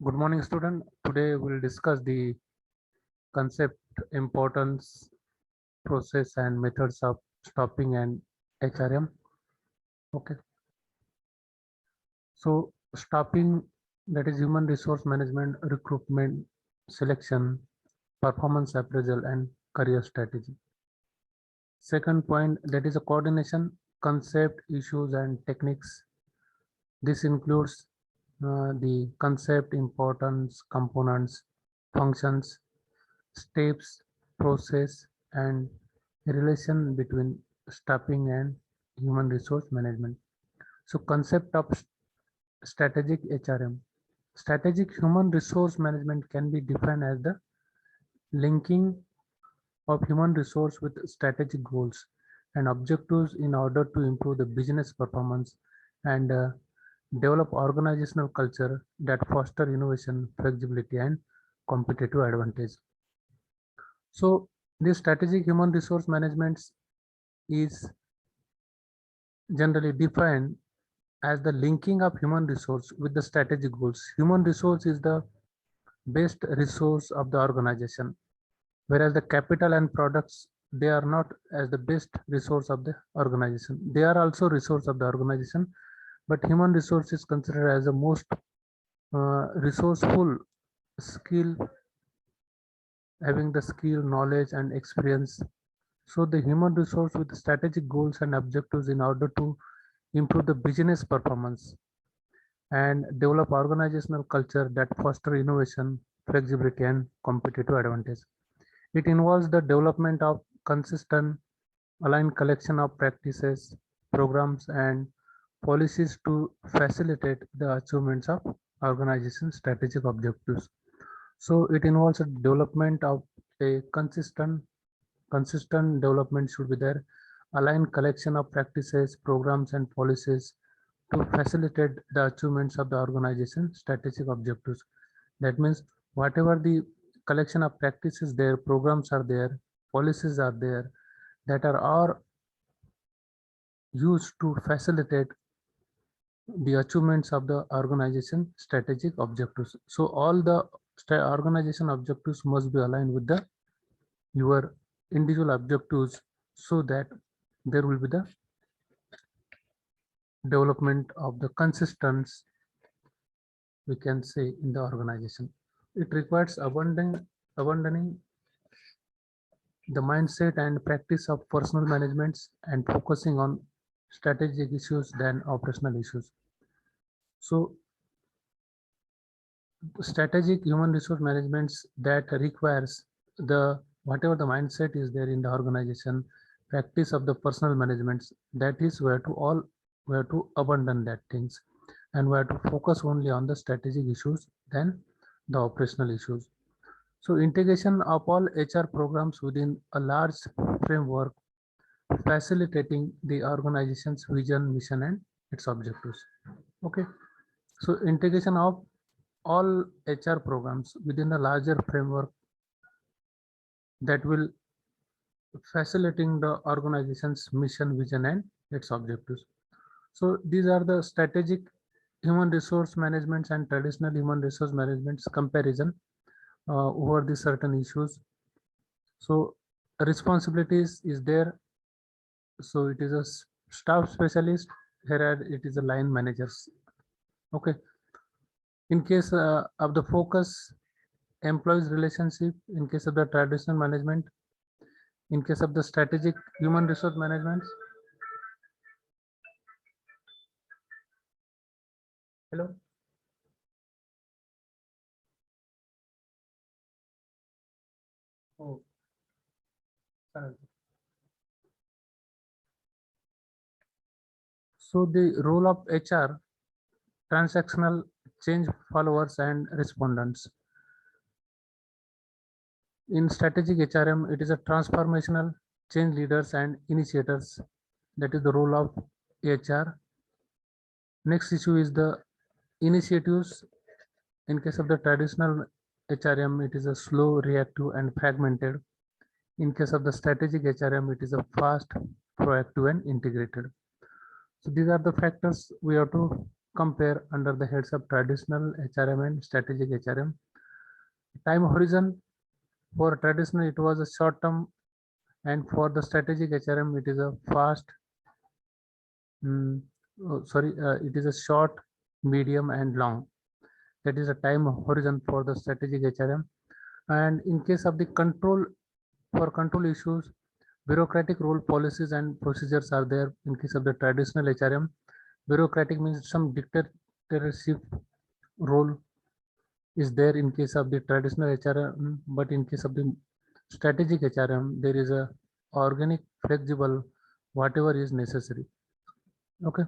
Good morning, student. Today we'll discuss the concept, importance, process, and methods of stopping and HRM. Okay. So stopping, that is human resource management, recruitment, selection, performance appraisal, and career strategy. Second point, that is a coordination, concept, issues, and techniques. This includes the concept, importance, components, functions, steps, process, and relation between staffing and human resource management. So concept of strategic HRM. Strategic human resource management can be defined as the linking of human resource with strategic goals and objectives in order to improve the business performance and develop organizational culture that foster innovation, flexibility, and competitive advantage. So this strategic human resource management is generally defined as the linking of human resource with the strategic goals. Human resource is the best resource of the organization, whereas the capital and products, they are not as the best resource of the organization. They are also resource of the organization, but human resource is considered as the most resourceful skill, having the skill, knowledge, and experience. So the human resource with strategic goals and objectives in order to improve the business performance and develop organizational culture that foster innovation, flexibility, and competitive advantage. It involves the development of consistent, aligned collection of practices, programs, and policies to facilitate the achievements of organization strategic objectives. So it involves a development of a consistent development should be there, aligned collection of practices, programs, and policies to facilitate the achievements of the organization strategic objectives. That means whatever the collection of practices there, programs are there, policies are there, that are all used to facilitate the achievements of the organization strategic objectives. So all the organization objectives must be aligned with the your individual objectives so that there will be the development of the consistency, we can say, in the organization. It requires abandoning the mindset and practice of personal management and focusing on strategic issues than operational issues. So strategic human resource management that requires the whatever the mindset is there in the organization, practice of the personal management, that is where to abandon that things and where to focus only on the strategic issues than the operational issues. So integration of all HR programs within a large framework, facilitating the organization's vision, mission, and its objectives. Okay, so integration of all HR programs within a larger framework that will facilitating the organization's mission, vision, and its objectives. So these are the strategic human resource management and traditional human resource management comparison over the certain issues. So responsibilities is there. So it is a staff specialist. Here it is a line managers. Okay. In case of the focus, employees relationship. In case of the traditional management. In case of the strategic human resource management. Hello. Oh, sorry. So the role of HR, transactional, change followers, and respondents. In strategic HRM, it is a transformational change leaders and initiators. That is the role of HR. Next issue is the initiatives. In case of the traditional HRM, it is a slow, reactive, and fragmented. In case of the strategic HRM, it is a fast, proactive, and integrated. So these are the factors we have to compare under the heads of traditional HRM and strategic HRM. Time horizon for traditional it was a short term, and for the strategic HRM it is a fast. It is a short, medium, and long. That is a time horizon for the strategic HRM. And in case of the control, for control issues, bureaucratic rule, policies, and procedures are there. In case of the traditional HRM, bureaucratic means some dictatorship role is there in case of the traditional HRM, but in case of the strategic HRM, there is a organic, flexible, whatever is necessary. Okay.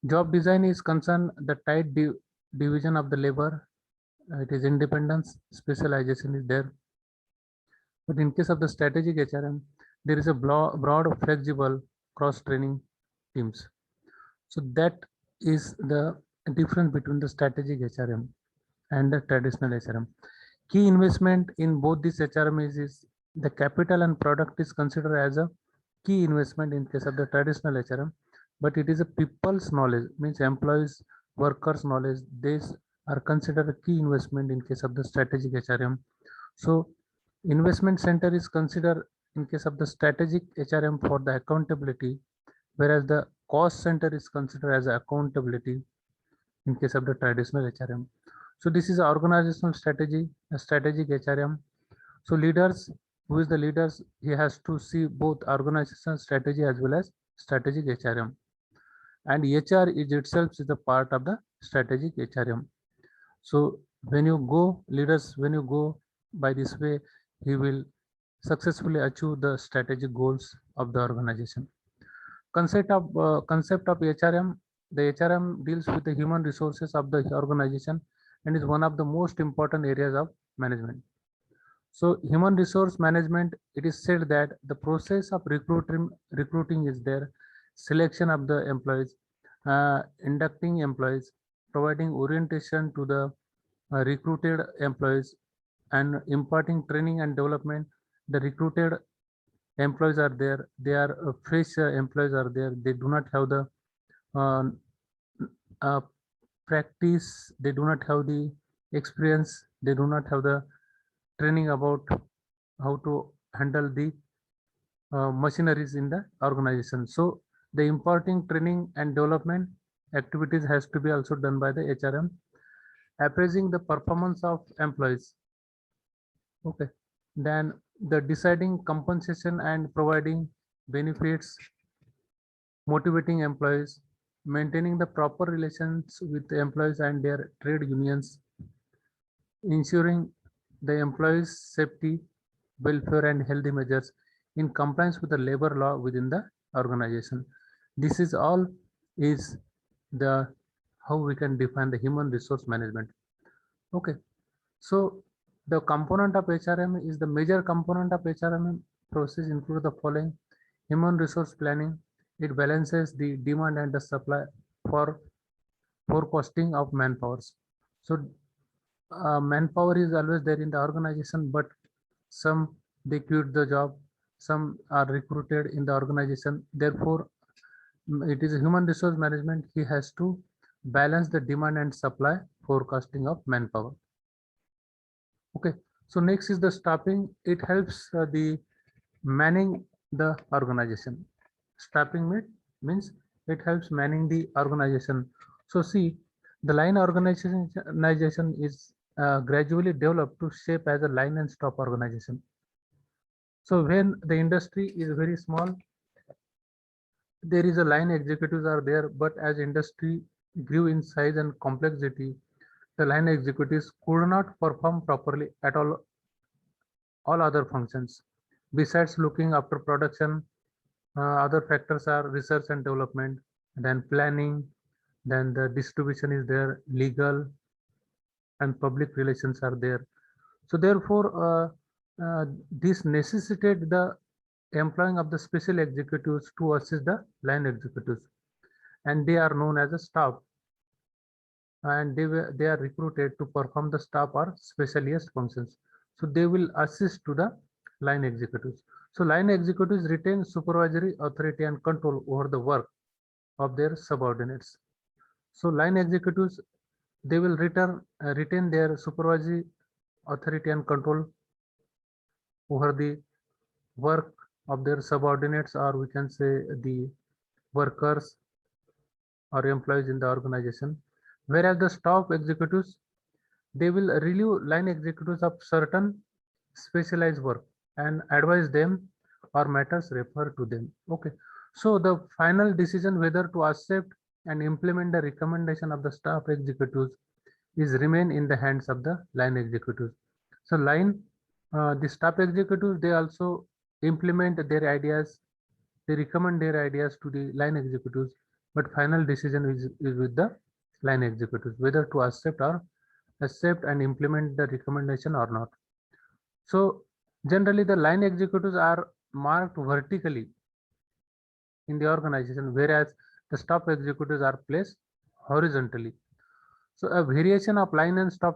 Job design is concerned the tight division of the labor. It is independence, specialization is there. But in case of the strategic HRM, there is a broad, flexible cross-training teams. So that is the difference between the strategic HRM and the traditional HRM. Key investment in both these HRM is the capital and product is considered as a key investment in case of the traditional HRM, but it is a people's knowledge, means employees, workers' knowledge. These are considered a key investment in case of the strategic HRM. So investment center is considered in case of the strategic HRM for the accountability, whereas the cost center is considered as accountability in case of the traditional HRM. So this is organizational strategy, a strategic HRM. So leaders, who is the leaders, he has to see both organizational strategy as well as strategic HRM. And HR is itself is a part of the strategic HRM. So when you go, leaders, when you go by this way, he will successfully achieve the strategic goals of the organization. Concept of HRM. The HRM deals with the human resources of the organization and is one of the most important areas of management. So human resource management, it is said that the process of recruiting is there, selection of the employees, inducting employees, providing orientation to the recruited employees, and imparting training and development. The recruited employees are there, they are fresh employees are there, they do not have the practice, they do not have the experience, they do not have the training about how to handle the machineries in the organization. So the imparting training and development activities has to be also done by the HRM. Appraising the performance of employees. Okay, then the deciding compensation and providing benefits, motivating employees, maintaining the proper relations with the employees and their trade unions, ensuring the employees' safety, welfare, and healthy measures in compliance with the labor law within the organization. This is all is the how we can define the human resource management. Okay, so the component of HRM is the major component of HRM process include the following: human resource planning. It balances the demand and the supply for forecasting of manpowers. So manpower is always there in the organization, but some they quit the job, some are recruited in the organization. Therefore, it is a human resource management. He has to balance the demand and supply forecasting of manpower. Okay, so next is the staffing. It helps the manning the organization. Staffing means it helps manning the organization. So see, the line organization is gradually developed to shape as a line and stop organization. So when the industry is very small, there is a line executives are there, but as industry grew in size and complexity, the line executives could not perform properly at all other functions. Besides looking after production, other factors are research and development, then planning, then the distribution is there, legal and public relations are there. So therefore, this necessitated the employing of the special executives to assist the line executives, and they are known as a staff, and they are recruited to perform the staff or specialist functions. So they will assist to the line executives. So line executives retain supervisory authority and control over the work of their subordinates. So line executives, they will retain their supervisory authority and control over the work of their subordinates, or we can say the workers or employees in the organization. Whereas the staff executives, they will relieve line executives of certain specialized work and advise them or matters refer to them. Okay. So the final decision whether to accept and implement the recommendation of the staff executives is remain in the hands of the line executives. So the staff executives, they also implement their ideas, they recommend their ideas to the line executives, but final decision is with the line executives whether to accept and implement the recommendation or not. So generally the line executives are marked vertically in the organization, whereas the staff executives are placed horizontally. So a variation of line and staff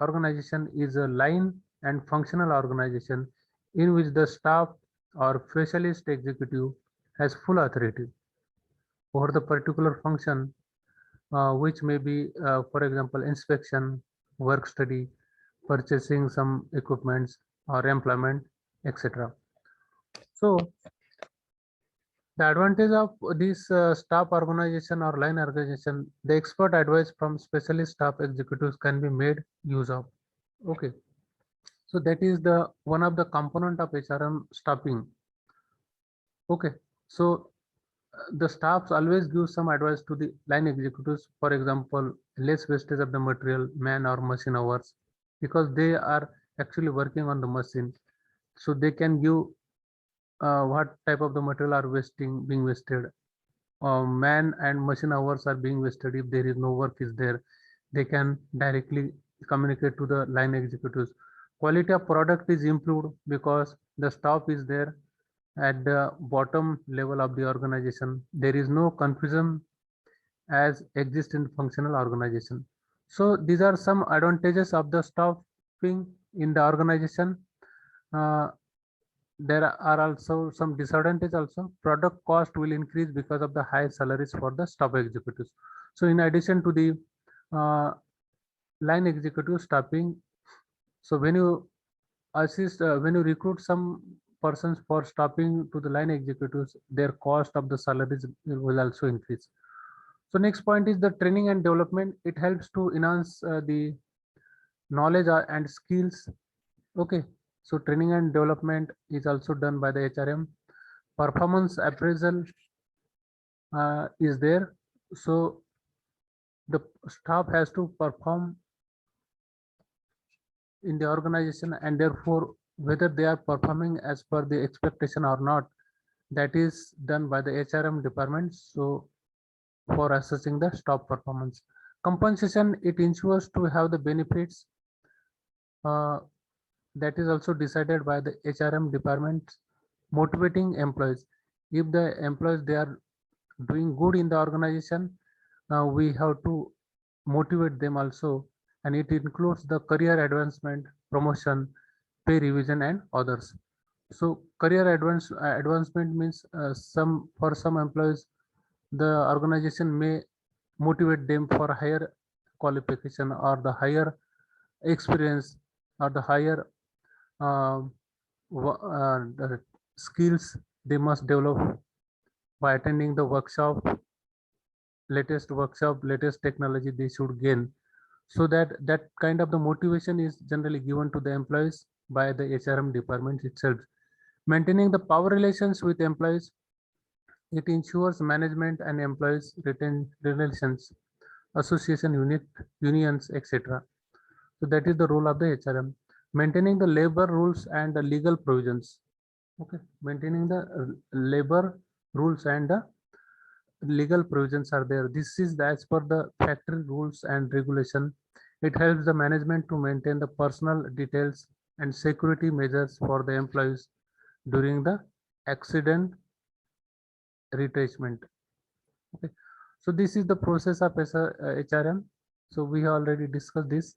organization is a line and functional organization in which the staff or specialist executive has full authority over the particular function, which may be, for example, inspection, work study, purchasing some equipments, or employment, etc. So the advantage of this staff organization or line organization, the expert advice from specialist staff executives can be made use of. Okay, so that is the one of the component of HRM staffing. Okay, so the staffs always give some advice to the line executives. For example, less wastage of the material, man or machine hours, because they are actually working on the machine, so they can give what type of the material are being wasted. Man and machine hours are being wasted. If there is no work is there, they can directly communicate to the line executives. Quality of product is improved because the staff is there at the bottom level of the organization. There is no confusion as exists in functional organization. So these are some advantages of the staffing in the organization. Uh, there are also some disadvantages also. Product cost will increase because of the high salaries for the staff executives. So in addition to the line executive staffing, so when you recruit some persons for staffing to the line executives, their cost of the salaries will also increase. So next point is the training and development. It helps to enhance the knowledge and skills. Okay, so training and development is also done by the HRM. Performance appraisal is there. So the staff has to perform in the organization, and therefore whether they are performing as per the expectation or not, that is done by the HRM department. So for assessing the staff performance. Compensation, it ensures to have the benefits uh, that is also decided by the HRM department. Motivating employees, if the employees they are doing good in the organization, we have to motivate them also, and it includes the career advancement, promotion, pay revision, and others. So career advancement means for some employees, the organization may motivate them for higher qualification or the higher experience or the higher uh, the skills they must develop by attending the workshop, latest technology they should gain. So that kind of the motivation is generally given to the employees by the HRM department itself. Maintaining the power relations with employees, it ensures management and employees retain relations, association unions, etc. So that is the role of the HRM. Maintaining the labor rules and the legal provisions. Okay, maintaining the labor rules and the legal provisions are there. This is as per the factory rules and regulation. It helps the management to maintain the personal details and security measures for the employees during the accident retrenchment. Okay, so this is the process of HRM. So we have already discussed this.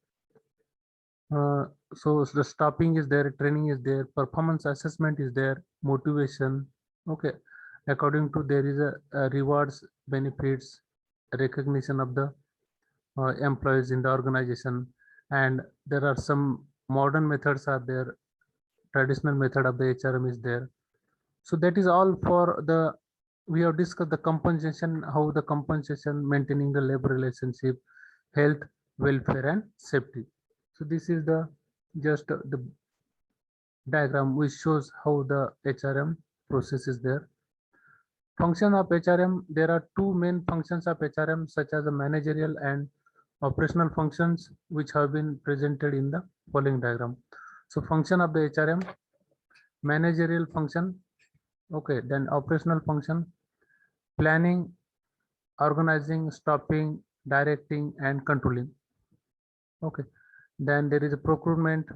So the stopping is there, training is there, performance assessment is there, motivation. Okay, according to there is a rewards, benefits, recognition of the employees in the organization, and there are some modern methods are there, traditional method of the HRM is there. So that is all for the, we have discussed the compensation, how the compensation, maintaining the labor relationship, health, welfare and safety. So this is the just the diagram which shows how the HRM process is there. Function of HRM, there are two main functions of HRM such as the managerial and operational functions which have been presented in the following diagram. So function of the HRM, managerial function, okay, then operational function, planning, organizing, stopping, directing and controlling. Okay, then there is a procurement,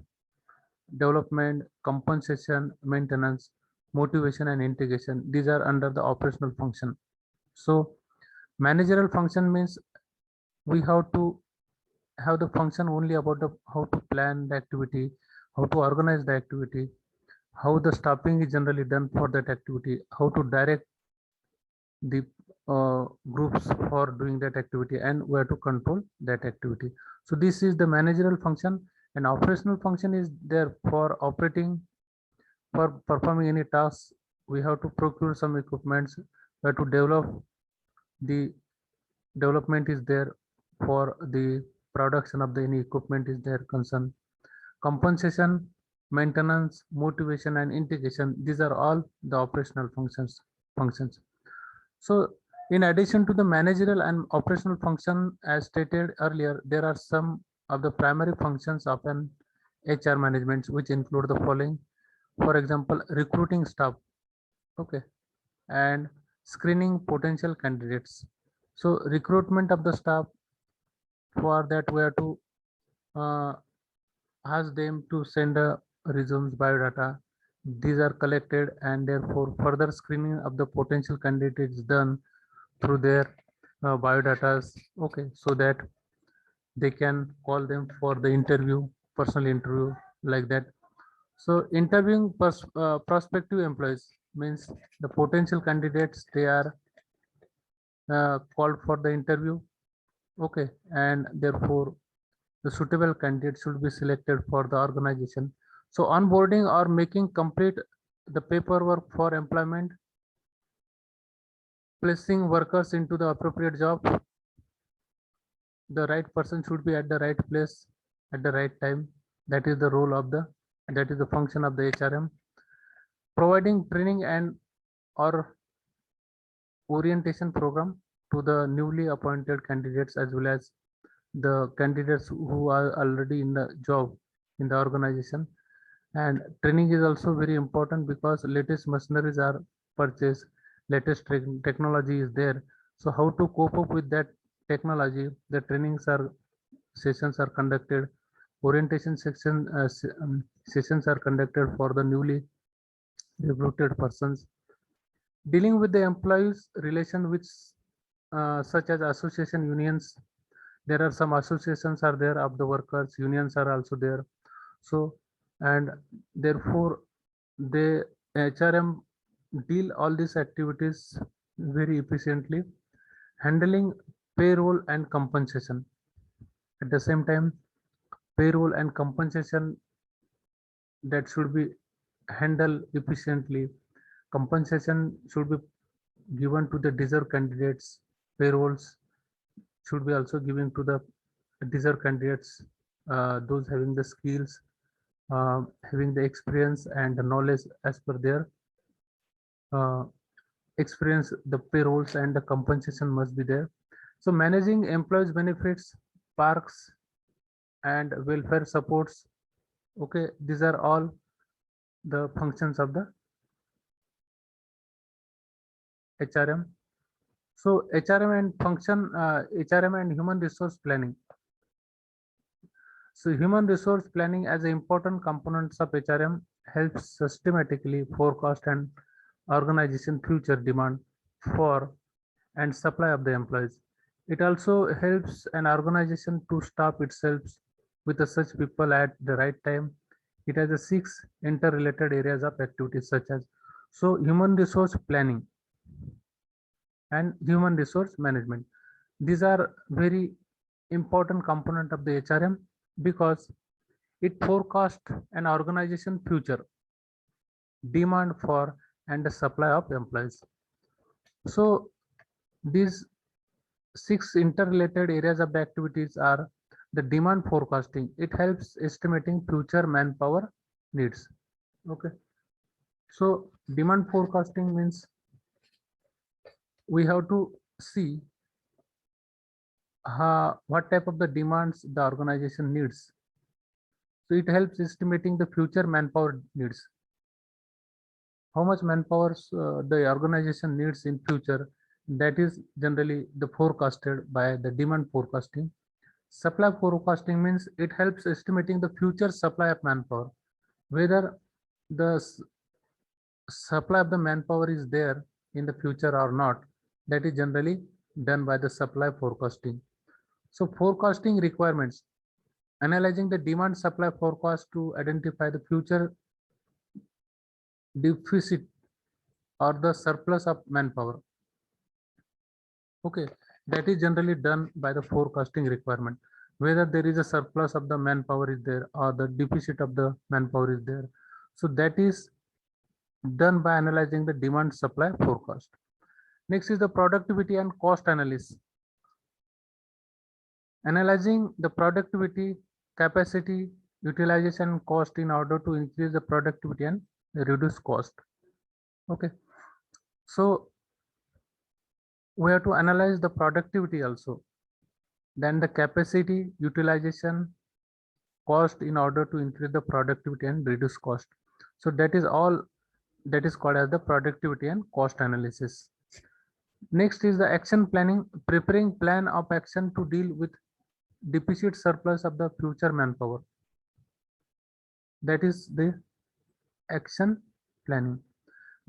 development, compensation, maintenance, motivation and integration. These are under the operational function. So managerial function means we have to have the function only about the how to plan the activity, how to organize the activity, how the staffing is generally done for that activity, how to direct the groups for doing that activity and where to control that activity. So this is the managerial function, and operational function is there for operating, for performing any tasks. We have to procure some equipments, where to develop, the development is there for the production of the any equipment is there concern. Compensation, maintenance, motivation and integration, these are all the operational functions. So in addition to the managerial and operational function as stated earlier, there are some of the primary functions of an HR management which include the following. For example, recruiting staff, okay, and screening potential candidates. So recruitment of the staff, for that we have to ask them to send resumes, biodata. These are collected and therefore further screening of the potential candidates done through their biodatas, okay, so that they can call them for the interview, personal interview, like that. So interviewing prospective employees means the potential candidates, they are called for the interview, okay, and therefore the suitable candidate should be selected for the organization. So onboarding or making complete the paperwork for employment, placing workers into the appropriate job, the right person should be at the right place at the right time. That is the role of the, that is the function of the HRM. Providing training and or orientation program to the newly appointed candidates as well as the candidates who are already in the job in the organization. And training is also very important because latest machineries are purchased, latest technology is there. So how to cope up with that technology, the trainings are, sessions are conducted, orientation sessions are conducted for the newly recruited persons. Dealing with the employees relation with such as association unions, there are some associations are there of the workers, unions are also there. So and therefore the HRM deal all these activities very efficiently, handling payroll and compensation. At the same time, payroll and compensation, that should be handled efficiently. Compensation should be given to the deserved candidates. Payrolls should be also given to the deserved candidates, those having the skills, having the experience and the knowledge as per their experience. The payrolls and the compensation must be there. So managing employees benefits, parks and welfare supports, okay, these are all the functions of the HRM. So HRM and function, HRM and human resource planning. So human resource planning as an important components of HRM helps systematically forecast and organization future demand for and supply of the employees. It also helps an organization to staff itself with such people at the right time. It has a 6 interrelated areas of activities such as, so human resource planning and human resource management. These are very important component of the HRM because it forecasts an organization future demand for and the supply of employees. So these 6 interrelated areas of the activities are the demand forecasting. It helps estimating future manpower needs. Okay. So demand forecasting means we have to see what type of the demands the organization needs. So it helps estimating the future manpower needs. How much manpower the organization needs in future, that is generally the forecasted by the demand forecasting. Supply forecasting means it helps estimating the future supply of manpower, whether the supply of the manpower is there in the future or not. That is generally done by the supply forecasting. So forecasting requirements, analyzing the demand supply forecast to identify the future deficit or the surplus of manpower. Okay, that is generally done by the forecasting requirement, whether there is a surplus of the manpower is there or the deficit of the manpower is there. So that is done by analyzing the demand supply forecast. Next is the productivity and cost analysis. Analyzing the productivity, capacity, utilization, and cost in order to increase the productivity and reduce cost. Okay, so we have to analyze the productivity also, then the capacity, utilization, cost in order to increase the productivity and reduce cost. So that is all, that is called as the productivity and cost analysis. Next is the action planning, preparing plan of action to deal with deficit surplus of the future manpower. That is the action planning.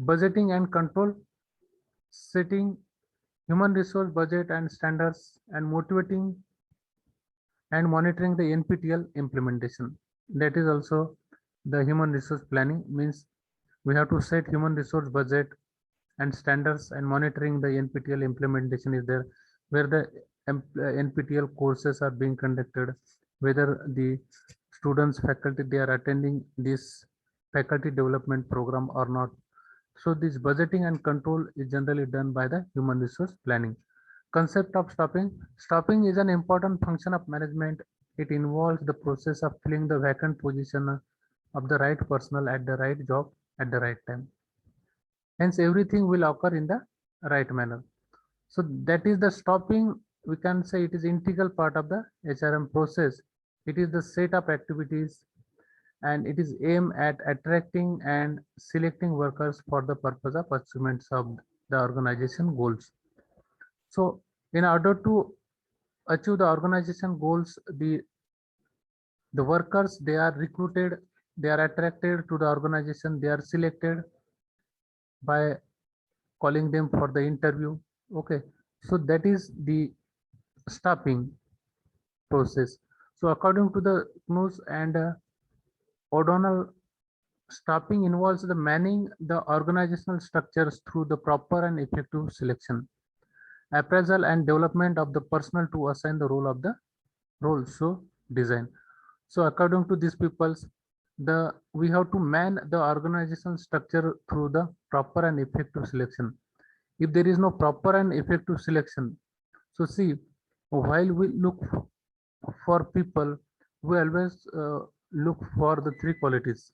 Budgeting and control, setting human resource budget and standards and motivating and monitoring the NPTEL implementation. That is also the human resource planning, means we have to set human resource budget and standards and monitoring the NPTEL implementation is there, where the NPTEL courses are being conducted, whether the students, faculty, they are attending this faculty development program or not. So this budgeting and control is generally done by the human resource planning. Concept of staffing. Staffing is an important function of management. It involves the process of filling the vacant position of the right personnel at the right job at the right time. Hence, everything will occur in the right manner. So that is the staffing. We can say it is integral part of the HRM process. It is the set of activities and it is aimed at attracting and selecting workers for the purpose of achievement of the organization goals. So in order to achieve the organization goals, the workers, they are recruited, they are attracted to the organization, they are selected by calling them for the interview. Okay, so that is the staffing process. So according to the Knus and O'Donnell, staffing involves the manning the organizational structures through the proper and effective selection, appraisal and development of the personnel to assign the role of the role. So design. So according to these peoples, we have to man the organizational structure through the proper and effective selection. If there is no proper and effective selection, so see, while we look for people, we always look for the 3 qualities.